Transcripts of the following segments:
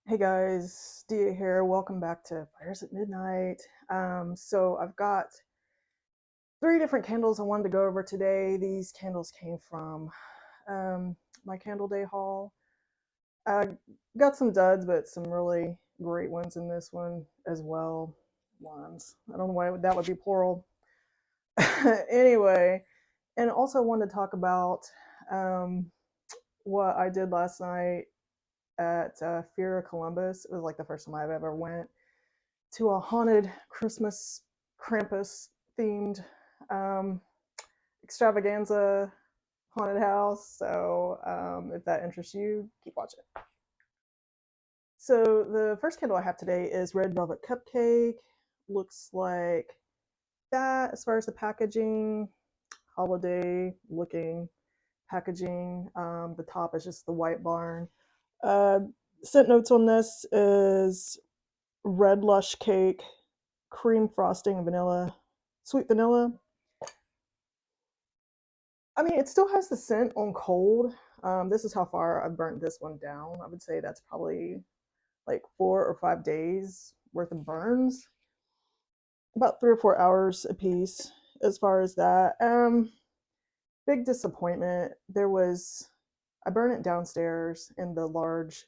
Hey guys, Dia here. Welcome back to Fires at Midnight. So I've got three different candles I wanted to go over today. These candles came from um, my Candle Day haul. I got some duds, but some really great ones in this one as well. Ones. I don't know why that would be plural. Anyway, and also wanted to talk about um, what I did last night at Fear of Columbus. It was like the first time I've ever went to a haunted Christmas Krampus themed um, extravaganza haunted house. So if that interests you, keep watching. So the first candle I have today is Red Velvet Cupcake. Looks like that as far as the packaging, holiday looking packaging. The top is just the white barn. Uh, Scent notes on this is red lush cake, cream frosting, vanilla, sweet vanilla. I mean, it still has the scent on cold. This is how far I've burnt this one down. I would say that's probably like 4 or 5 days worth of burns, about 3 or 4 hours a piece. As far as that, big disappointment. I burned it downstairs in the large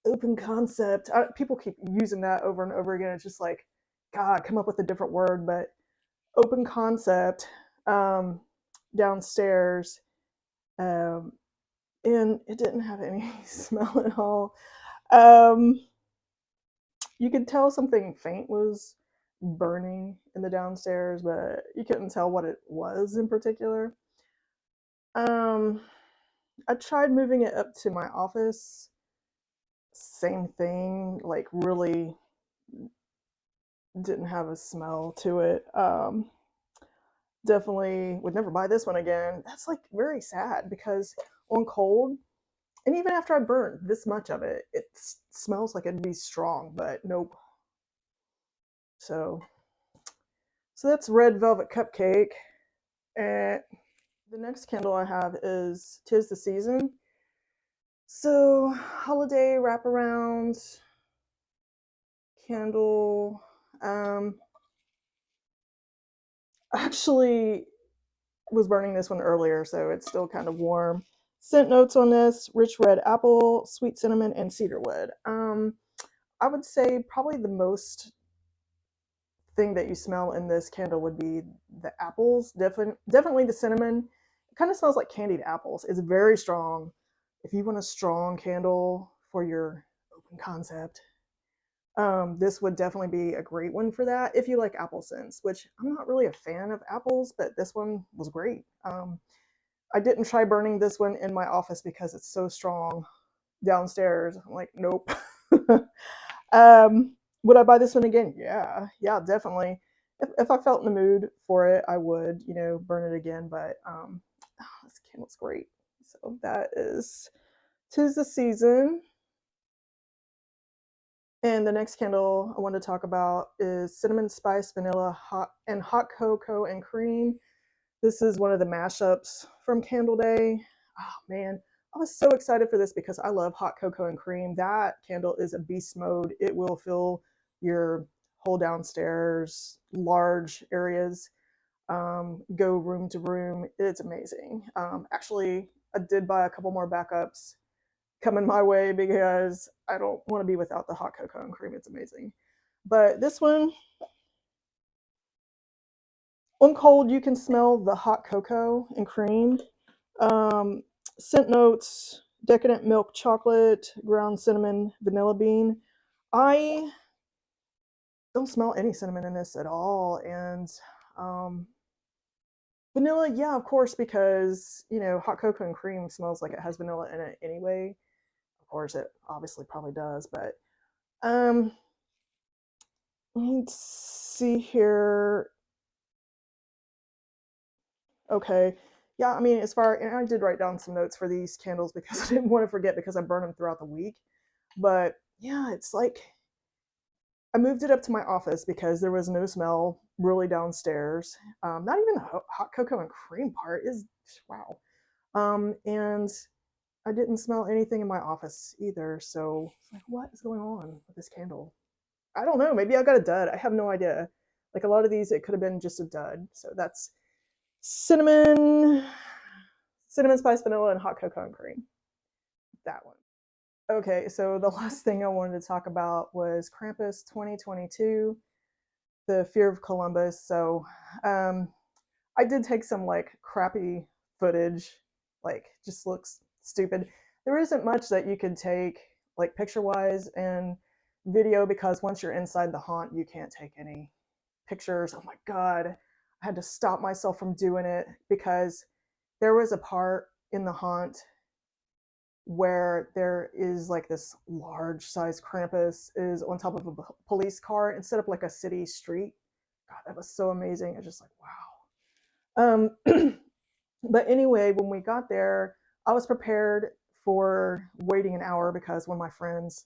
open concept. People keep using that over and over again. It's just like, God, come up with a different word, but open concept um, downstairs, um, and it didn't have any smell at all. Um, you could tell something faint was burning in the downstairs, but you couldn't tell what it was in particular. Um, I tried moving it up to my office. Same thing, like really didn't have a smell to it. Definitely would never buy this one again. That's like very sad because on cold, and even after I burned this much of it, it smells like it'd be strong, but nope. So, so that's Red Velvet Cupcake. And the next candle I have is Tis the Season. So, holiday wraparound candle. Um, actually was burning this one earlier, so it's still kind of warm. Scent notes on this: rich red apple, sweet cinnamon, and cedarwood. I would say probably the most thing that you smell in this candle would be the apples. Definitely the cinnamon. It kind of smells like candied apples. It's very strong. If you want a strong candle for your open concept, this would definitely be a great one for that if you like apple scents, which I'm not really a fan of apples, but this one was great. I didn't try burning this one in my office because it's so strong downstairs. I'm like, nope. Would I buy this one again? Yeah, yeah, definitely. If I felt in the mood for it, I would, burn it again. But this candle's great. So that is Tis the Season. And the next candle I want to talk about is Cinnamon Spice Vanilla Hot Cocoa and Cream. This is one of the mashups from Candle Day. Oh man, I was so excited for this because I love hot cocoa and cream. That candle is a beast mode. It will fill your whole downstairs, large areas, go room to room. It's amazing. Actually, I did buy a couple more backups coming my way because I don't want to be without the hot cocoa and cream. It's amazing. But this one, on cold, you can smell the hot cocoa and cream. Um, Scent notes: decadent milk chocolate, ground cinnamon, vanilla bean. I don't smell any cinnamon in this at all. And um, vanilla, yeah, of course, because, hot cocoa and cream smells like it has vanilla in it anyway. Of course, it obviously probably does. But um, let's see here. Okay. Yeah, I mean, and I did write down some notes for these candles because I didn't want to forget because I burn them throughout the week. But yeah, it's like I moved it up to my office because there was no smell really downstairs. Not even the hot cocoa and cream part is wow. And I didn't smell anything in my office either. So it's like, what is going on with this candle? I don't know. Maybe I got a dud. I have no idea. Like a lot of these, it could have been just a dud. So that's cinnamon, cinnamon spice vanilla, and hot cocoa and cream. That one. Okay, so the last thing I wanted to talk about was Krampus 2022, the Fear of Columbus. So um, I did take some like crappy footage, like just looks stupid. There isn't much that you could take like picture wise and video because once you're inside the haunt, you can't take any pictures. Oh my god, I had to stop myself from doing it because there was a part in the haunt where there is like this large size Krampus is on top of a police car instead of like a city street. God, that was so amazing. It's just like wow. But anyway, when we got there, I was prepared for waiting an hour because one of my friends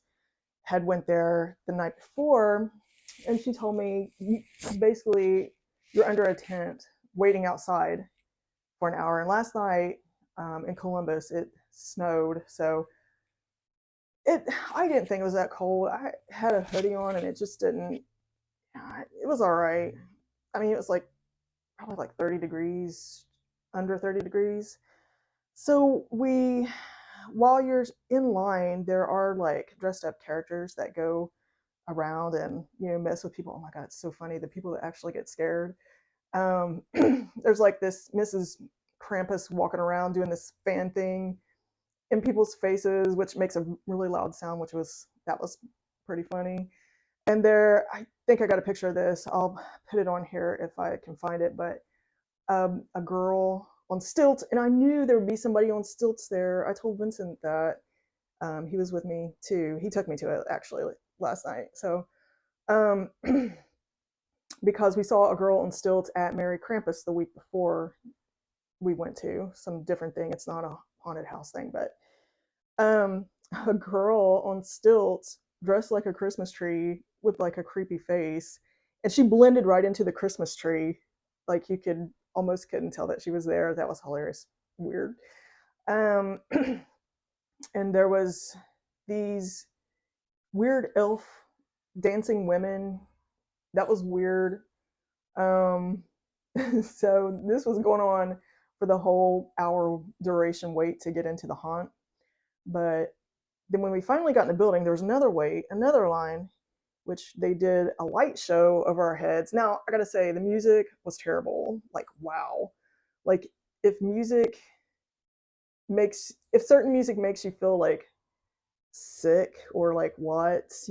had went there the night before, and she told me basically you're under a tent waiting outside for an hour. And last night in Columbus, it snowed, so it I didn't think it was that cold. I had a hoodie on, and it just didn't. It was all right. I mean, it was like probably like 30 degrees, under 30 degrees. So while you're in line, there are like dressed up characters that go around and mess with people. Oh my god, it's so funny. The people that actually get scared. There's like this Mrs. Krampus walking around doing this fan thing in people's faces, which makes a really loud sound, that was pretty funny. And there, I think I got a picture of this. I'll put it on here if I can find it. But a girl on stilts, and I knew there would be somebody on stilts there. I told Vincent that he was with me too. He took me to it actually last night. So um, because we saw a girl on stilts at Merry Krampus the week before we went to some different thing. It's not a haunted house thing, but um, a girl on stilts dressed like a Christmas tree with like a creepy face, and she blended right into the Christmas tree. Like you could almost couldn't tell that she was there. That was hilarious, weird. Um, and there was these weird elf dancing women. That was weird. Um, so this was going on for the whole hour duration wait to get into the haunt. But then when we finally got in the building, there was another wait, another line, which they did a light show over our heads. Now, I gotta say, the music was terrible. Like, wow. Like, if music if certain music makes you feel like sick or like what, put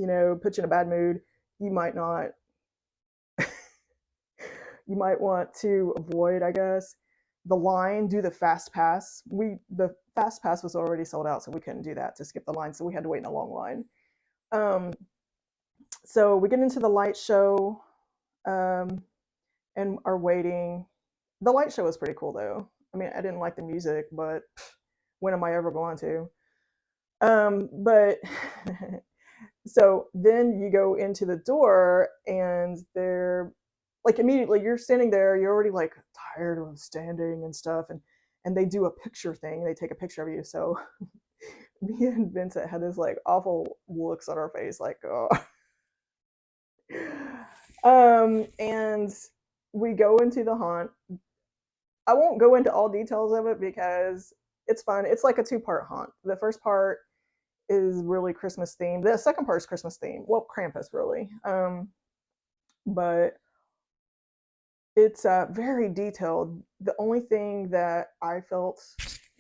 you in a bad mood, you might not, you might want to avoid, I guess. The line, do the fast pass. The fast pass was already sold out, so we couldn't do that to skip the line, so we had to wait in a long line. Um, so we get into the light show um, and are waiting. The light show was pretty cool though. I mean, I didn't like the music, but when am I ever going to? But so then you go into the door and they're like immediately you're standing there, you're already like tired of standing and stuff, and they do a picture thing. They take a picture of you. So me and Vincent had this like awful looks on our face, like oh. And we go into the haunt. I won't go into all details of it because it's fun. It's like a two-part haunt. The first part is really Christmas themed. The second part is Christmas themed. Well, Krampus really. But it's very detailed. The only thing that I felt,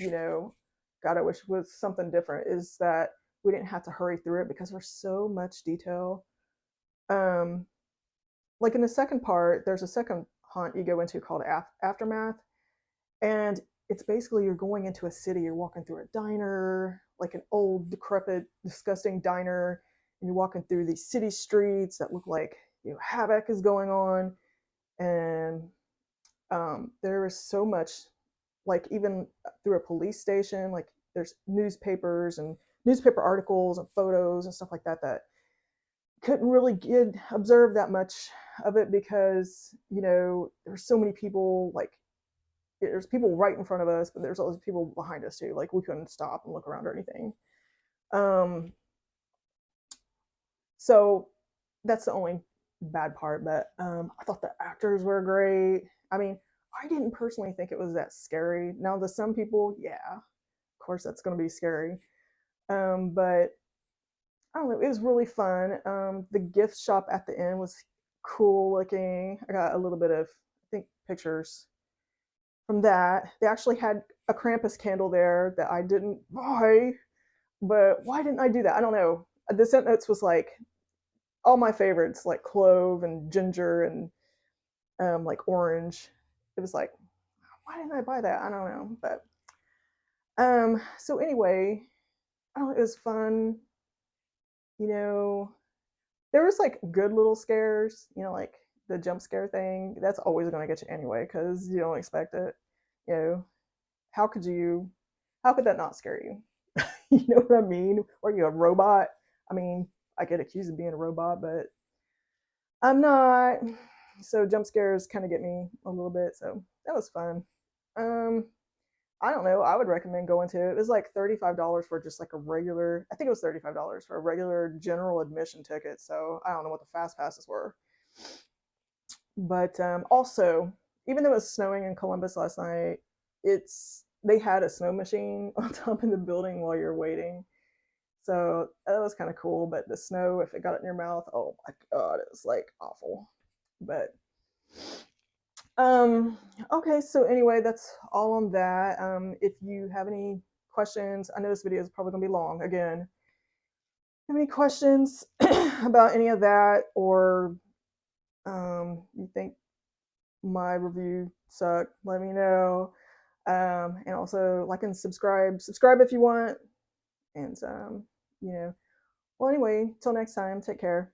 God, I wish was something different is that we didn't have to hurry through it because there's so much detail. Um, like in the second part, there's a second haunt you go into called Aftermath, and it's basically you're going into a city. You're walking through a diner, like an old, decrepit, disgusting diner, and you're walking through these city streets that look like havoc is going on, and there is so much, like even through a police station, like there's newspapers and newspaper articles and photos and stuff like that that couldn't really observe that much of it because there's so many people like there's people right in front of us, but there's always people behind us too. Like we couldn't stop and look around or anything. Um, so that's the only bad part. But I thought the actors were great. I mean, I didn't personally think it was that scary. Now, to some people, yeah, of course that's going to be scary. But I don't know, it was really fun. The gift shop at the end was cool looking. I got a little bit of, I think, pictures from that. They actually had a Krampus candle there that I didn't buy, but why didn't I do that? I don't know. The scent notes was like all my favorites, like clove and ginger and like orange. It was like, why didn't I buy that? I don't know. But so anyway, oh, it was fun. You know, there was like good little scares, like the jump scare thing. That's always going to get you anyway because you don't expect it. You know, how could you? How could that not scare you? You know what I mean? Or you a robot? I mean, I get accused of being a robot, but I'm not. So jump scares kind of get me a little bit. So that was fun. Um, I don't know. I would recommend going to it. It was like $35 for just like a regular. I think it was $35 for a regular general admission ticket. So I don't know what the fast passes were. But also, even though it was snowing in Columbus last night, they had a snow machine on top of the building while you're waiting. So that was kind of cool. But the snow, if it got it in your mouth, oh my god, it was like awful. But um, okay, so anyway, that's all on that. If you have any questions, I know this video is probably gonna be long again. Have any questions about any of that, or you think my review sucked, let me know. And also like and subscribe. Subscribe if you want. And well anyway, till next time, take care.